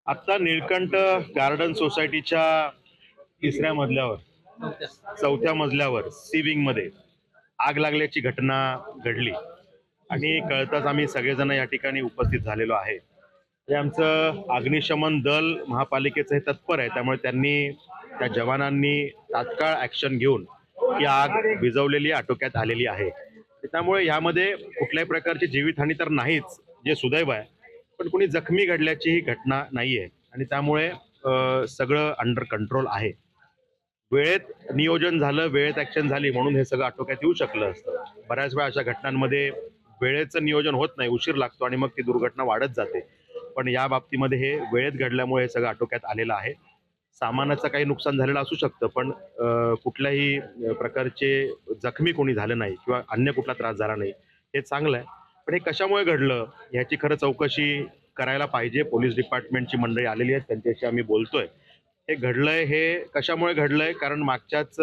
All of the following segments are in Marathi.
आता निळकंठ गार्डन सोसायटीच्या तिसऱ्या मजल्यावर चौथ्या मजल्यावर सी विंग मध्ये आग लागल्याची घटना घडली आणि कळताच आम्ही सगळेजण या ठिकाणी उपस्थित झालेलो आहे. हे आमचं अग्निशमन दल महापालिकेचं हे तत्पर आहे, त्यामुळे त्यांनी त्या जवानांनी तात्काळ ऍक्शन घेऊन ही आग विझवलेली आटोक्यात आलेली आहे. त्यामुळे यामध्ये कुठल्याही प्रकारची जीवितहानी तर नाहीच, जे सुदैव आहे, पण कोणी जखमी घडल्याची ही घटना नाहीये आणि त्यामुळे सगळं अंडर कंट्रोल आहे. वेळेत नियोजन झालं, वेळेत ऍक्शन झाली म्हणून हे सगळं आटोक्यात येऊ शकलं असतं. बऱ्याच वेळा अशा घटनांमध्ये वेळेचं नियोजन होत नाही, उशीर लागतो आणि मग ती दुर्घटना वाढत जाते. पण या बाबतीमध्ये हे वेळेत घडल्यामुळे हे सगळं आटोक्यात आलेलं आहे. सामानाचं काही नुकसान झालेलं असू शकतं, पण कुठल्याही प्रकारचे जखमी कोणी झालं नाही किंवा अन्य कुठला त्रास झाला नाही, हे चांगलं आहे. पण हे कशामुळे घडलं ह्याची खरं चौकशी करायला पाहिजे. पोलीस डिपार्टमेंटची मंडळी आलेली आहेत, त्यांच्याशी आम्ही बोलतोय. हे घडलंय हे कशामुळे घडलंय, कारण मागच्याच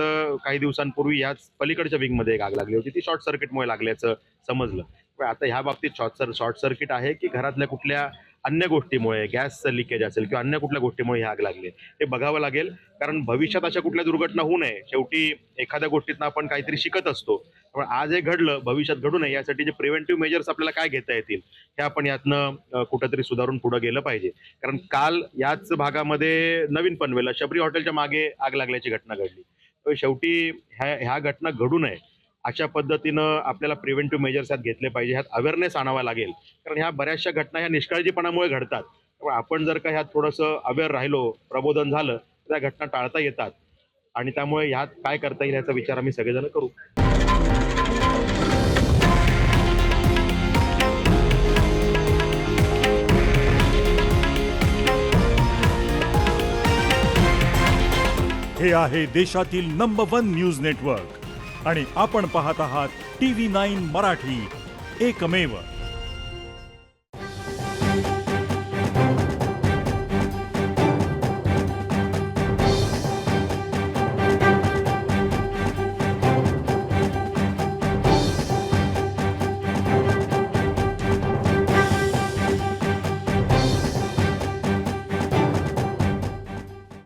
काही दिवसांपूर्वी याच पलीकडच्या विंगमध्ये एक आग लागली होती, ती शॉर्ट सर्किटमुळे लागल्याचं समजलं. पण आता ह्या बाबतीत शॉर्ट सर्किट आहे की घरातल्या कुठल्या अन्य गोष्टीमुळे, गॅसचं लिकेज असेल किंवा अन्य कुठल्या गोष्टीमुळे ही आग लागली, हे बघावं लागेल. कारण भविष्यात अशा कुठल्या दुर्घटना होऊ नये. शेवटी एखाद्या गोष्टीतनं आपण काहीतरी शिकत असतो. पण आज हे घडलं, भविष्यात घडू नये यासाठी जे प्रिव्हेंटिव्ह मेजर्स आपल्याला काय घेता येतील, हे आपण यातनं कुठंतरी सुधारून पुढे गेलं पाहिजे. कारण काल याच भागामध्ये नवीन पनवेलला शबरी हॉटेलच्या मागे आग लागल्याची घटना घडली. तर शेवटी ह्या घटना घडू नये अशा पद्धतीनं आपल्याला प्रिव्हेंटिव्ह मेजर्स ह्यात घेतले पाहिजे. ह्यात अवेअरनेस आणावा लागेल. कारण ह्या बऱ्याचशा घटना ह्या निष्काळजीपणामुळे घडतात. त्यामुळे आपण जर का ह्यात थोडंसं अवेअर राहिलो, प्रबोधन झालं, तर त्या घटना टाळता येतात आणि त्यामुळे ह्यात काय करता येईल याचा विचार आम्ही सगळेजण करू. हे आहे देशातील नंबर 1 न्यूज नेटवर्क आणि आपण पाहत आहात TV9 मराठी, एकमेव.